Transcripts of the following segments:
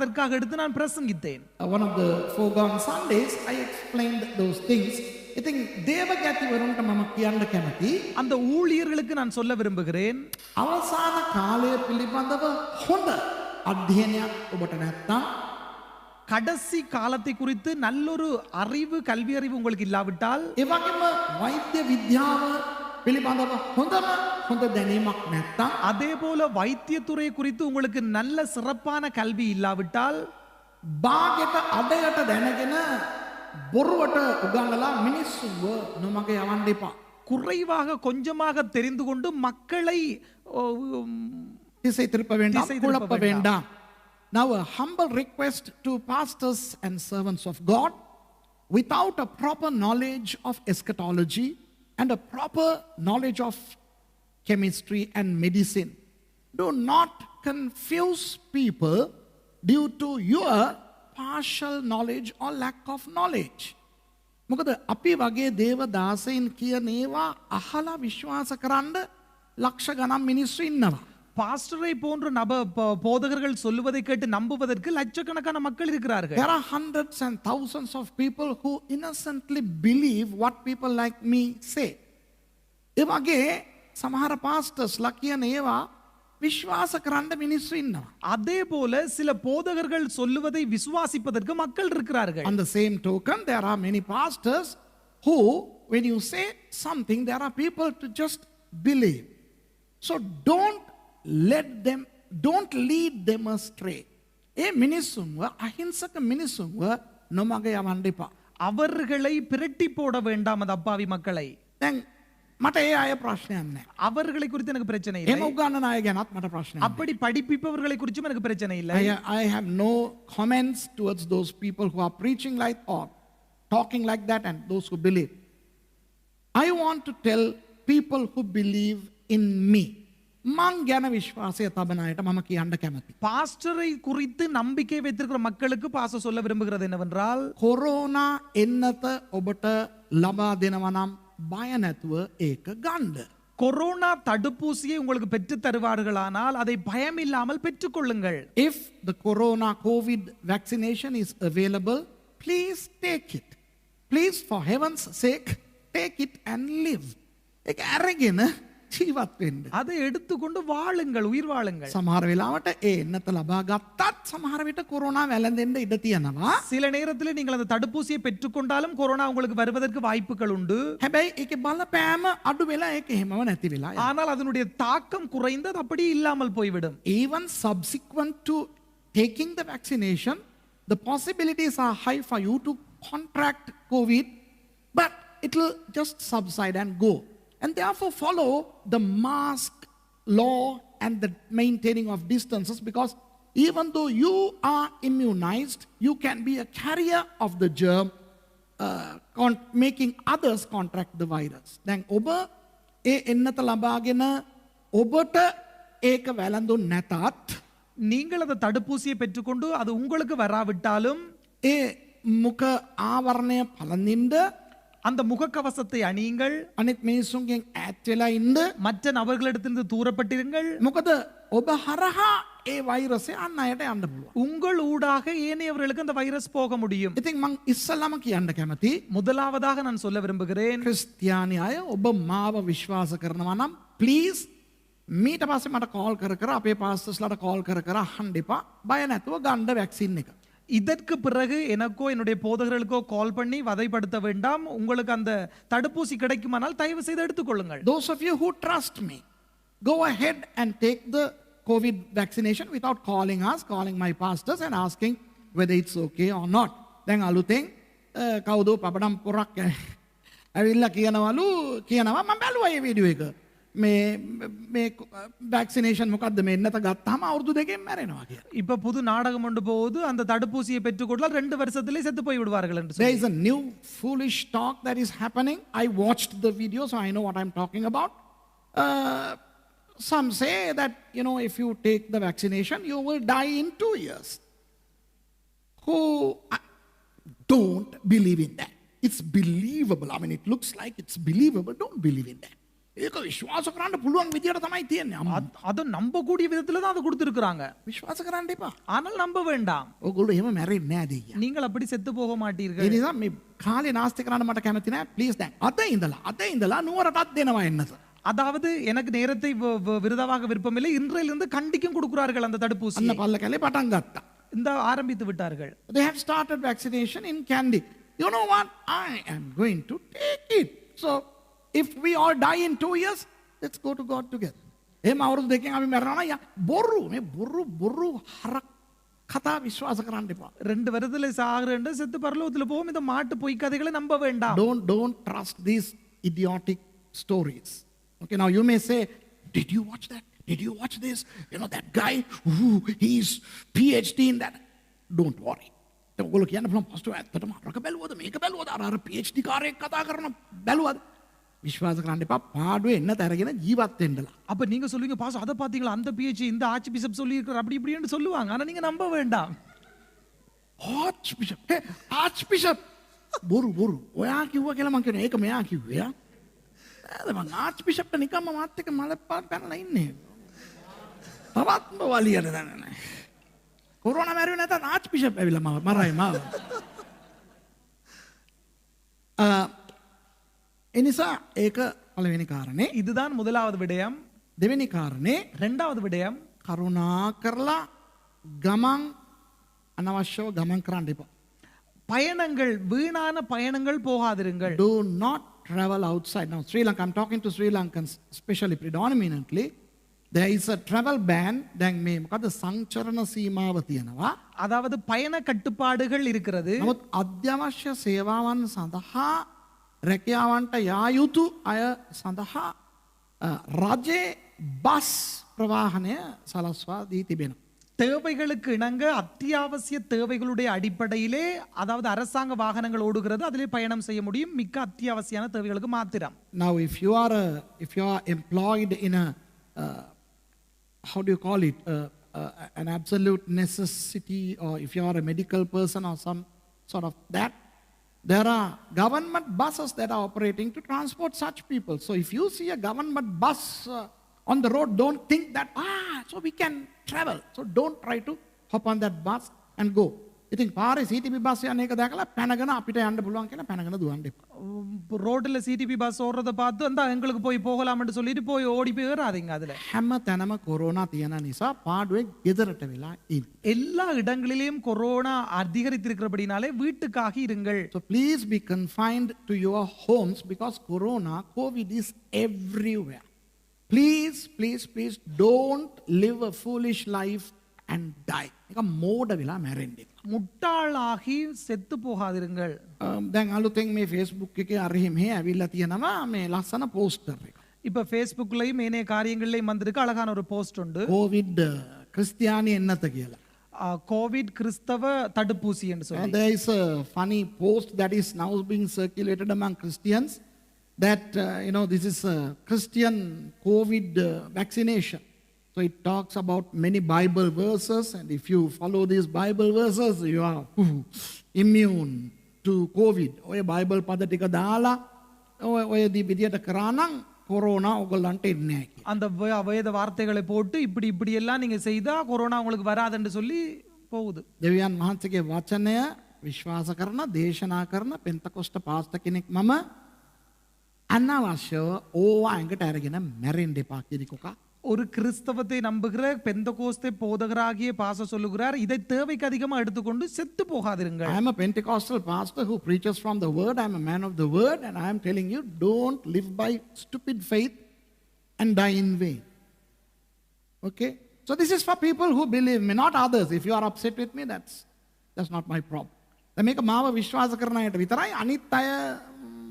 அதற்காக எடுத்து நான் பிரசங்கித்தேன். One of the foregone Sundays, I explained those things. I think දේවගති වරුන්ට මම කියන්න කැමති. அந்த ஊழியர்களுக்கு நான் சொல்ல விரும்புகிறேன், අවසාන කාලය පිළිබඳව හොඳ අධ්‍යයනයක් ඔබට නැත්නම් கடைசி காலத்தை குறித்து நல்லொரு அறிவு, கல்வி அறிவு உங்களுக்கு இல்லாவிட்டால், ඒ වගේම වෛද්‍ය විද්‍යාව පිළිබඳව හොඳ දැනීමක් නැත්නම් அதே போல வைத்தியத்துறை குறித்து உங்களுக்கு நல்ல சிறப்பான கல்வி இல்லாவிட்டால், බාගෙට අඩයට දැනගෙන බොරුවට උගන්වලා මිනිස්සුව නොමග යවන්න එපා. குறைவாக கொஞ்சமாக தெரிந்து கொண்டு மக்களை திசை திருப்ப வேண்டாம், திசை திருப்ப குழப்ப வேண்டாம். Now a humble request to pastors and servants of God, without a proper knowledge of eschatology and a proper knowledge of chemistry and medicine, do not confuse people due to your partial knowledge or lack of knowledge. මොකද අපි වගේ දේව දාසයින් කියන ඒවා අහලා විශ්වාස කරන්න ලක්ෂ ගණන් මිනිස්සු ඉන්නවා. பாஸ்டரை போன்ற போதகர்கள் சொல்லுவதை கேட்டு நம்புவதற்கு லட்சக்கணக்கான மக்கள் இருக்கிறார்கள். There are hundreds and thousands of people who innocently believe what people like me say. ඒ වගේ සමහර pastors කියන ඒවා විශ්වාස කරන්න මිනිස්සු ඉන්නවා. அதே போல சில போதகர்கள் சொல்லுவதை விசுவாசிப்பதற்கு மக்கள் இருக்கிறார்கள். On the same token, there are many pastors who, when you say something, there are people to just believe. So don't lead them astray. ඒ මිනිස්සුන්ව අහිංසක මිනිස්සුන්ව නොමග යවන්න එපා. அவர்களை பிரட்டி போட வேண்டாம் அந்த அப்பாவி மக்களை. දැන් මට ඒ අය ප්‍රශ්නයක් නැහැ. அவர்களை குறித்து எனக்கு பிரச்சனை එහෙම இல்லை. උගන්නන අය ගැනත් මට ප්‍රශ්නයක් නැහැ. அப்படி படிப்பிப்பவர்களை குறித்தும் எனக்கு பிரச்சனை இல்லை. I have no comments towards those people who are preaching like or talking like that and those who believe. I want to tell people who believe in me. මං ගැන විශ්වාසය තබන අයට මම කියන්න කැමති. பாஸ்டரை குறித்து நம்பிக்கை வைத்திருக்கிற மக்களுக்கு பாஸ்டர் சொல்ல விரும்புகிறது என்னவென்றால், කොරෝනා එන්නත ඔබට ලබා දෙනවා නම් බය නැතුව ඒක ගන්න. கொரோனா தடுப்பூசியை உங்களுக்கு பெற்று தருவார்களானால் அதை பயம் இல்லாமல் பெற்றுக்கொள்ளுங்கள். If the corona COVID vaccination is available, please take it. Please, for heaven's sake, take it and live. ඒක අරගෙන ජීවත් වෙන්න. அதை எடுத்துக்கொண்டு வாழுங்கள், உயிர் வாழுங்கள். සමහර වෙලාවට ඒ එන්නත ලබා ගත්තත් සමහර විට කොරෝනා වැළඳෙන්න ඉඩ තියෙනවා. சில நேரத்தில் நீங்கள் அந்த தடுப்பூசியை பெற்றுக்கொண்டாலும் கொரோனா உங்களுக்கு வருவதற்கு வாய்ப்புகள் உண்டு. හැබැයි ඒකේ බලපෑම අඩු වෙලා ඒක එහෙමම නැති වෙලා යනවා. ஆனால் அதனுடைய தாக்கம் குறைந்து அது அப்படி இல்லாமல் போய்விடும். Even subsequent to taking the vaccination, the possibilities are high for you to contract COVID, but it will just subside and go. And therefore follow the mask law and the maintaining of distances, because even though you are immunized, you can be a carrier of the germ, making others contract the virus. Then ඔබ ඒ එන්නත ලබාගෙන ඔබට ඒක වැළඳුන් නැතත්, நீங்கள் அந்த தடுப்பூசியை பெற்றுக்கொண்டு அது உங்களுக்கு வராவிட்டாலும் ඒ මුඛ ආවරණය පළඳින්න, அந்த முகக்கவசத்தை அணியுங்கள். අනිත් මිනිස්සුන්ගෙන් ඈත් වෙලා ඉන්න. மற்ற நபர்களிடத்திலிருந்து தூரப்பட்டிருங்கள். මොකද ඔබ හරහා ඒ වෛරසය අන්න අයට යන්න පුළුවන්. உங்கள் ஊடாக ஏனையவர்களுக்கு அந்த வைரஸ் போக முடியும். ඉතින් මං ඉස්සල්ලාම කියන්න කැමති, முதலாவதாக நான் சொல்ல விரும்புகிறேன், ක්‍රිස්තියානි අය ඔබ මාව විශ්වාස කරනවා නම් ප්ලීස් මීට පස්සේ මට කෝල් කර අපේ පාස්ටර්ස්ලාට කෝල් කර අහන්න එපා. බය නැතුව ගන්න වැක්සින් එක. இதற்கு பிறகு எனக்கோ என்னுடைய போதகர்களுக்கோ கால் பண்ணி வதைப்படுத்த வேண்டாம். உங்களுக்கு அந்த தடுப்பூசி கிடைக்குமானால் தயவு செய்து எடுத்துக்கொள்ளுங்கள். Those of you who trust me, go ahead and take the COVID vaccination without calling us, calling my pastors and asking whether it's okay or not. දැන් අලුතෙන් කවුදෝ පපඩම් පොරක් ඇවිල්ලා කියනවා මම බැලුවා මේ වීඩියෝ එක. මේ vaccination මොකද්ද මේ එන්නත ගත්තාම අවුරුදු දෙකෙන් මැරෙනවා කියලා. இப்ப புது நாடகம் ஒன்று போகுது, அந்த தடுப்பூசியை பெற்றுக்கொண்டால் 2 வருஷத்திலே செத்து போய் விடுவார்கள் என்று There is a new foolish talk that is happening. I watched the video, so I know what I'm talking about. Some say that, if you take the vaccination, you will die in 2 years. Who don't believe in that. It's believable. I mean, it looks like it's believable. Don't believe in that. ඒක විශ්වාස කරන්න පුළුවන් විදියට තමයි තියෙන්නේ. அதை நம்பக்கூடிய விதத்துல தான் அதை கொடுத்திருக்கிறாங்க. විශ්වාස කරන්න එපා. ஆனால் நம்ப வேண்டாம். ඔයගොල්ලෝ එහෙම මැරෙන්නේ නැහැ දෙයියා. நீங்கள் அப்படி செத்து போக ඒ மாட்டீர்கள். නිසා මේ කාලේ නාස්ති කරන්න මට කැමති නැහැ. ප්ලීස් දැන් අද ඉඳලා නුවරටත් දෙනවා එන්නත. அதாவது எனக்கு நேரத்தை விருதாவாக விருப்பமில்லை, இன்றையிலிருந்து கண்டிக்கும் கொடுக்கிறார்கள் அந்த தடுப்பூசி. අන්න පල්ල කැලේ පටන් ගත්තා. இந்த ஆரம்பித்து விட்டார்கள். They have started vaccination in Kandy. You know what? I am going to take it. So if we all die in 2 years, let's go to God together. එහෙම අවුරුදු දෙකෙන් අපි මැරෙනවා නම් බොරු මේ බොරු හරක් කතා විශ්වාස කරන්න එපා. 2 வருடத்துல சாகுறேன் செத்து பரலோகத்துல போகும். இந்த மாட்டு பொய் கதைகளை நம்ப வேண்டாம். Don't trust these idiotic stories. Okay, now you may say, did you watch that? Did you watch this? You know that guy, he's PhD in that. Don't worry. ඔයගොල්ලෝ කියන්න පුළුවන් පස්ටර් ඇත්තටම අරක බැලුවද මේක බැලුවද අර PhD කාරයෙක් කතා කරන බැලුවද? විශ්වාස කරන්න එපා. පාඩුවේ එන්නත අරගෙන ජීවත් වෙන්නලා. அப்ப நீங்க சொல்லுவீங்க பாஸ் அதை பாத்தீங்களா அந்த PhD இந்த ஆர்ச் பிஷப் சொல்லி இருக்கிற அப்படி இப்படின்னு சொல்லுவாங்க. ஆனா நீங்க நம்ப வேண்டாம். ආච් බිෂප් බොරු ඔයා කිව්වා කියලා මං කියනවා ඒක මෙයා කිව්වේ යා. මං ආච් බිෂප්ට නිකම්ම මාත් එක්ක මලපාත් පැනලා ඉන්නේ. තවත්ම වලියට දැන නැහැ. කොරෝනා මැරුවේ නැත්නම් ආච් බිෂප් ඇවිල්ලා මරයි මාව. එනිසා ඒක පළවෙනි කාරණේ. இதுதான் முதலாவது விடயம். දෙවෙනි කාරණේ இரண்டாவது விடயம், කරුණා කරලා ගමන් අනවශ්‍යව ගමන් කරන්න එපා. பயணங்கள், வீணான பயணங்கள் போகாதிருங்கள். Do not travel outside. Now Sri Lanka, I'm talking to Sri Lankans, especially predominantly. There is a travel ban. දැන් මේ මොකද සංචරණ සීමාව තියෙනවා. அதாவது பயண கட்டுப்பாடுகள் இருக்கிறது. නමුත් අත්‍යවශ්‍ය සේවාවන් සඳහා රැකියාවන්ට යා යුතු අය සඳහා රජයේ බස් ප්‍රවාහනය සලස්වා දී තිබෙනවා. தேவைகளுக்கு இணங்க அத்தியாவசிய தேவைகளுடைய அடிப்படையிலே, அதாவது அரசாங்க வாகனங்கள் ஓடுகிறது, அதிலே பயணம் செய்ய முடியும் மிக்க அத்தியாவசியான தேவைகளுக்கு மாத்திரம். Now if you are employed in a how do you call it, an absolute necessity, or if you are a medical person or some sort of that, there are government buses that are operating to transport such people. So if you see a government bus on the road, don't think that so we can travel. So don't try to hop on that bus and go. ඉතින් පාරේ CTP bus යන එක දැකලා පැනගෙන අපිට යන්න පුළුවන් කියලා පැනගෙන දුවන්න එපා. ரோட்ல சிடிபி பஸ் ஓடுறத பார்த்து அந்த எங்களுக்கு போய் போகலாம்னு சொல்லிட்டு போய் ஓடி போய் ஏறாதீங்க. அதுல හැම තැනම කොරෝනා තියෙන නිසා පාඩුවේ ගෙදරට වෙලා ඉන්න. எல்லா இடங்களிலும் கொரோனா அதிகரித்திருக்கிறபடினாலே வீட்டுக்காக இருங்கள். So please be confined to your homes because COVID is everywhere. Please don't live a foolish life and die. එක මෝඩ වෙලා මැරෙන්න එපා. முட்டாளாகி செத்து போகாதிருங்கள். දැන් අලුතෙන් මේ Facebook එකේ අරහි මෙහෙ ඇවිල්ලා තියෙනවා මේ ලස්සන පෝස්ටර් එක. இப்ப Facebookலயும் ஏனைய காரியங்கள்லயும் வந்திருக்கு அழகான ஒரு போஸ்ட் உண்டு. COVID ක්‍රිස්තියානි එන්නත කියලා. கோவிட் கிறிஸ்தவ தடுப்பூசி என்று சொல்லி. There is a funny post that is now being circulated among Christians that this is a Christian COVID vaccination. So it talks about many Bible verses, and if you follow these Bible verses, you are immune to COVID. ඔය Bible පද ටික දාලා ඔය විදියට කරා නම් corona உங்கள்ட்ட ඉන්නේ නැහැ. அந்த வேத வார்த்தைகளை போட்டு இப்படி எல்லாம் நீங்க செய்தா கொரோனா உங்களுக்கு வராதுன்னு சொல்லி போகுது. දෙවියන් වහන්සේගේ වචනය විශ්වාස කරන, දේශනා කරන පෙන්තකොස්ත පාස්ටර් කෙනෙක් මම අනවශ්‍යව ඕවා ඇඟට අරගෙන මැරෙන්න එපා කිරිකොකා. ஒரு கிறிஸ்தவத்தை நம்புகிற பெந்தகோஸ்தே போதகராகிய பாஸ்டர் சொல்லுகிறார், இதை தேவைக்கு அதிகமா எடுத்துக்கொண்டு செத்து போகாதிருங்கள். I am a Pentecostal pastor who preaches from the word. I am a man of the word, and I am telling you, don't live by stupid faith and die in vain. Okay? So this is for people who believe me, not others. If you are upset with me, that's not my problem. දැන් මේක මාව විශ්වාස කරන අයට විතරයි, අනිත් අය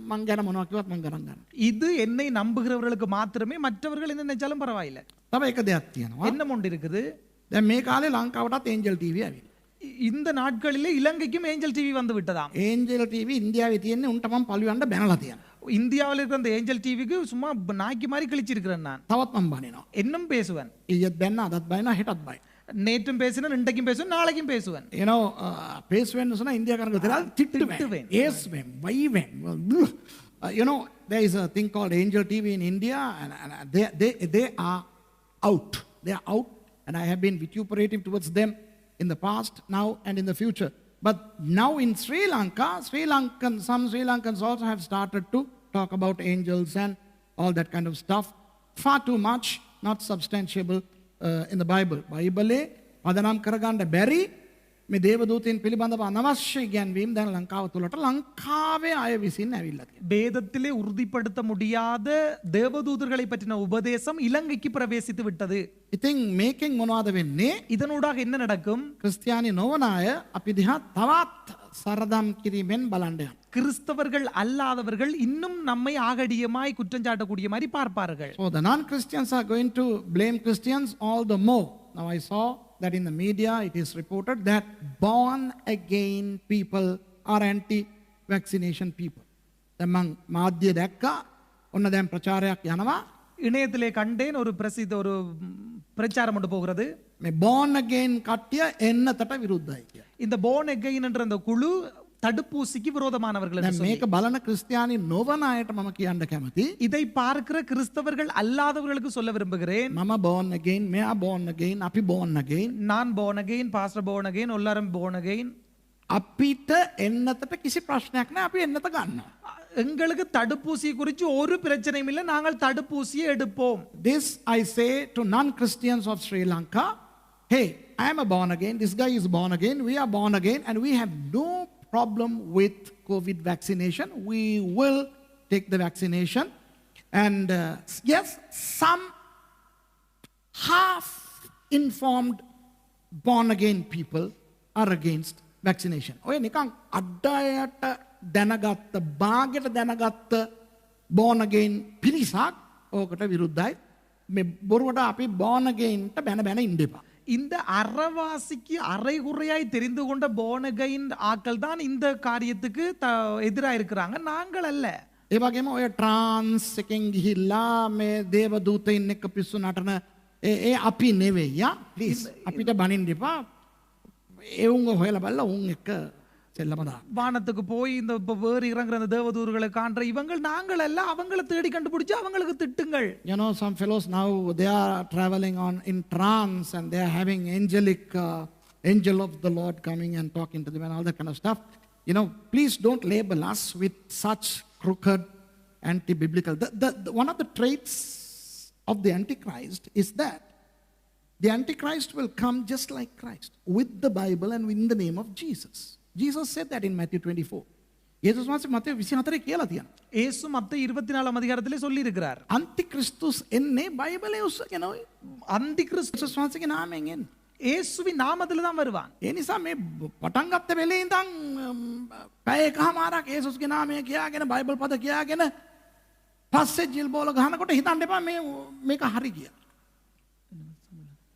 මං ගැන මොනවා කිව්වත් මං ගණන් ගන්නවා. இது என்னை நம்புகிறவர்களுக்கு மாத்திரமே, மற்றவர்கள் என்ன நினைச்சாலும் பரவாயில்லை. තව එක දෙයක් තියෙනවා. என்ன ஒன்று இருக்குது. දැන් මේ කාලේ ලංකාවටත් ඒන්ජල් ටීවී ඇවිල්ලා. இந்த நாட்களிலே இலங்கைக்கும் ஏஞ்சல் டிவி வந்து விட்டதாம். ඒන්ජල් ටීවී ඉන්දියාවේ තියෙන්නේ උන්ට මම පළුවන්න බැනලා තියෙනවා. இந்தியாவில் இருக்கிற அந்த ஏஞ்சல் டிவிக்கு சும்மா நாய்க்கு மாதிரி கிழிச்சிருக்கிறேன் நான். තවත් මම බනිනවා. இன்னும் பேசுவேன். ඊයත් බැන්න අදත් බනිනවා හෙටත් බයි. நேற்றும் பேசினேன், இன்றைக்கும் பேசுவேன், நாளைக்கும் பேசுவேன். பேசுவேன்னு சொன்னா இந்தியாக்காரங்க தெரியாது, திட்டுவேன், ஏசுவேன், வைவேன், You know, there is a thing called Angel TV in India, and they are out. They are out, and I have been vituperating towards them in the past, now, and in the future. But now in Sri Lanka, some Sri Lankans also have started to talk about angels and all that kind of stuff. Far too much, not substantiable in the Bible. Bible පදනම් කරගන්න බැරි මේ දේවදූතයන් පිළිබඳව අනවශ්‍ය ඉගැන්වීම් දැන් ලංකාව තුළට ලංකාවේ අය විසින් ඇවිල්ලා තියෙනවා. வேதத்திலே உறுதிப்படுத்த முடியாத தேவதூதர்களை பற்றின உபதேசம் இலங்கைக்கு பிரவேசித்து விட்டது. ඉතින් මේකෙන් මොනවද වෙන්නේ? இதனூடாக என்ன நடக்கும்? ක්‍රිස්තියානි නොවන අය අපි දිහා තවත් සරදම් කිරීමෙන් බලන්න යනවා. கிறிஸ்தவர்கள் அல்லாதவர்கள் இன்னும் நம்மை ஆகடியமாய் குற்றஞ்சாட்டக்கூடிய மாதிரி பார்ப்பார்கள். So the non-Christians are going to blame Christians all the more. Now I saw that in the media it is reported that born again people are anti-vaccination people. තමන් මාධ්‍ය දැක්කා ඔන්න දැන් ප්‍රචාරයක් යනවා. இணையத்திலே கண்டேன் ஒரு பிரச்சாரம் கொண்டு போகிறது. මේ born again කට්ටිය එන්නතට විරුද්ධයි කියලා. இந்த born again என்ற அந்த குழு தடுப்பூசிக்கு விரோதமானவர்கள் என்று දැන් சொல்லி. මේක බලන ක්‍රිස්තියානි නොවන අයට මම කියන්න කැමති. இதை பார்க்கிற கிறிஸ்தவர்கள் அல்லாதவர்களுக்கு சொல்ல விரும்புகிறேன். මම born again, මෙයා born again, අපි born again. நான் born again, pastor born again, எல்லாரும் born again. අපිට එන්නතට කිසි ප්‍රශ්නයක් නැහැ. අපි එන්නත ගන්නවා. எங்களுக்கு தடுப்பூசி குறித்து ஒரு பிரச்சனையும் இல்லை, நாங்கள் தடுப்பூசியை எடுப்போம். This I say to non-Christians of Sri Lanka. Hey, I am a born again. This guy is born again. We are born again, and we have no problem with COVID vaccination. We will take the vaccination. And yes, some half-informed born-again people are against vaccination. ඔය නිකන් අඩයට දැනගත්ත බාගෙට දැනගත්ත born-again පිරිසක් ඕකට විරුද්ධයි. මේ බොරුවට අපි born-againට බැන ඉන්න එපා. இந்த அறவாசிக்கு அரைகுறையாய் தெரிந்து கொண்ட போனகைன் ஆக்கள் தான் இந்த காரியத்துக்கு எதிராக இருக்கிறாங்க, நாங்கள் அல்ல. ඒ වගේම ඔය ට්‍රාන්ස් එකෙන් ගිහිල්ලා මේ දේවදූතයින් එක්ක පිස්සු නටන ඒ අපි නෙවෙයි. ප්ලීස් අපිට බනින්න එපා. ඒ උන්ව හොයලා බලලා උන් එක්ක செல்லම දාන්න. வானத்துக்கு போய் இந்த வேறு இறங்குற அந்த தேவதூர்களை காண்ற இவங்கள் நாங்கள் அல்ல, அவங்களை தேடி கண்டுபிடிச்சு அவங்களுக்கு திட்டுங்கள். You know, some fellows now they are traveling on in trance and they are having angel of the Lord coming and talking to them and all that kind of stuff. You know, please don't label us with such crooked anti-biblical. One of the traits of the Antichrist is that the Antichrist will come just like Christ, with the Bible and in the name of Jesus. Jesus said that in Matthew 24. යේසුස් වහන්සේ මතේ 24 කියලා තියෙනවා. இயேசு மத்தேயு 24 அதிகாரத்திலே சொல்லி இருக்கிறார். අන්තික්‍රිස්තුස් එන්නේ බයිබලයේ උස්සගෙන ඔය அந்திகிறிஸ்து යේසුස් වහන්සේගේ නාමයෙන් එන්නේ. இயேசுவின் நாமத்துல தான் வருவான். ඒ නිසා මේ පටන් ගත්ත වෙලේ ඉඳන් පැය එකමාරක් යේසුස්ගේ නාමය කියාගෙන බයිබල් පද කියාගෙන පස්සේ ජිල් බෝල ගහනකොට හිතන්න එපා මේක හරි කියලා.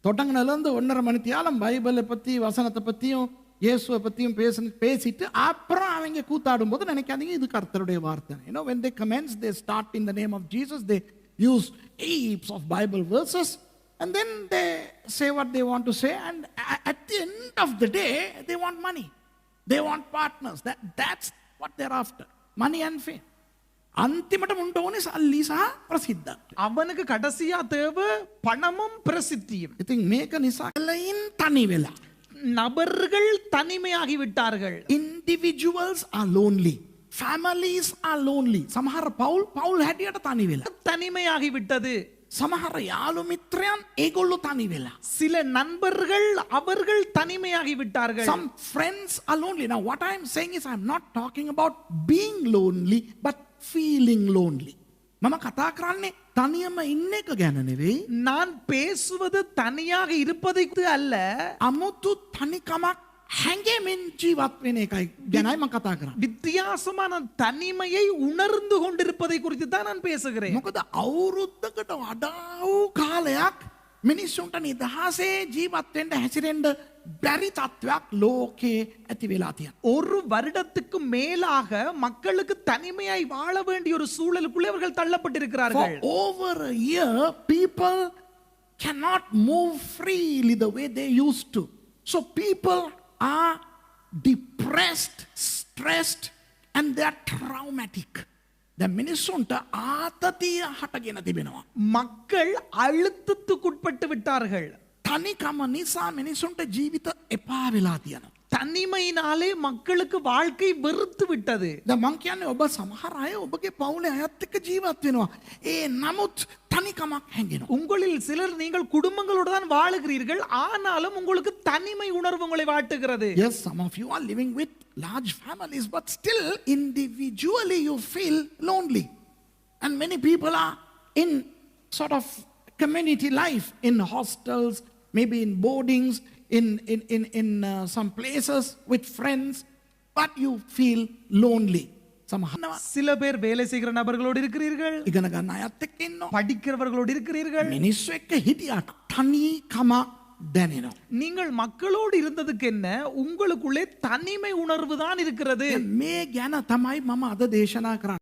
தொடங்கினதுலேருந்து 1.5 மணி தியாலம் பைபிளை பற்றி வசனத்தை பற்றியும் இயேசுவை பற்றியும் பேசிட்டு அப்புறம் அவங்க கூத்தாடும் போது நினைக்காதீங்க இது கர்த்தருடைய வார்த்தை. You know, when they commence, they start in the name of Jesus, they use heaps of Bible verses and then they say what they want to say, and at the end of the day they want money, they want partners. That's what they're after, money and fame. අන්තිමට මුන්ට ඕනේ සල්ලි සහ ප්‍රසිද්ධිය. அவனுக்கு கடைசியா தேவை பணமும் பிரசித்தியும். ඉතින් මේක නිසා ලයින් තනි වෙලා. நபர்கள் தனிமையாகி விட்டார்கள். Individuals are lonely. Families are lonely. සමහර පවුල් හැටියට තනි වෙලා. தனிமையாகி விட்டது. සමහර යාළු මිත්‍රයන් ඒගොල්ලෝ තනි වෙලා. சில நண்பர்கள் அவர்கள் தனிமையாகி விட்டார்கள். Some friends are lonely. Now what I am saying is I am not talking about being lonely but feeling lonely. මම කතා කරන්නේ තනියම ඉන්න එක ගැන නෙවෙයි. நான் பேசுவது தனியாக இருப்பதற்கு அல்ல, අමුතු තනිකමක් හැඟෙමින් ජීවත් වෙන එකයි ගැනයි මම කතා කරන්නේ. வித்தியாசமான தனிமையை உணர்ந்து கொண்டிருப்பதை குறித்து தான் நான் பேசுகிறேன். මොකද අවුරුද්දකට වඩා වූ කාලයක් මිනිස්සුන්ට නිදහසේ ජීවත් වෙන්න හැසිරෙන්න බැරි තත්වයක් ලෝකේ ඇති වෙලා තියෙනවා. ஒரு வருடத்துக்கு மேலாக மக்களுக்கு தனிமையாய் வாழ வேண்டிய ஒரு சூழலுக்குள்ளே அவர்கள் தள்ளப்பட்டிருக்கிறார்கள். For over a year people cannot move freely the way they used to. So people are depressed, stressed, and they are traumatic. දැන් මිනිස්සුන්ට ආතතිය හටගෙන තිබෙනවා. மக்கள் அழுத்தத்துக்குட்பட்டு விட்டார்கள். තනිකම නිසා මිනිස්සුන්ට ජීවිත එපා වෙලා තියෙනවා. தனிமையினாலே மக்களுக்கு வாழ்க்கை வெறுத்து விட்டது. දැන් මං කියන්නේ ඔබ සමහර අය ඔබගේ පවුලේ අයත් එක්ක ජීවත් වෙනවා. ඒ නමුත් තනිකමක් හැඟෙනවා. உங்களில் சிலர் நீங்கள் குடும்பங்களோடு தான் வாழுகிறீர்கள், ஆனாலும் உங்களுக்கு தனிமை உணர்வு உங்களை வாட்டுகிறது. Yes, some of you are living with large families, but still individually you feel lonely. And many people are in sort of community life, in hostels, maybe in boardings, in some places with friends, but you feel lonely. சில பேர் வேலை செய்கிற நபர்களோடு இருக்கிறீர்கள், ඉගෙන ගන්න අයත් එක්ක ඉන්නවා. படிக்கிறவர்களோடு இருக்கிறீர்கள். මිනිස්සු එක්ක හිටියට තනිකම දැනෙනවා. நீங்கள் மக்களோடு இருந்ததுக்கு என்ன, உங்களுக்குள்ளே தனிமை உணர்வு தான் இருக்கிறது. මේ ගැන තමයි මම අද දේශනා කරන්නේ.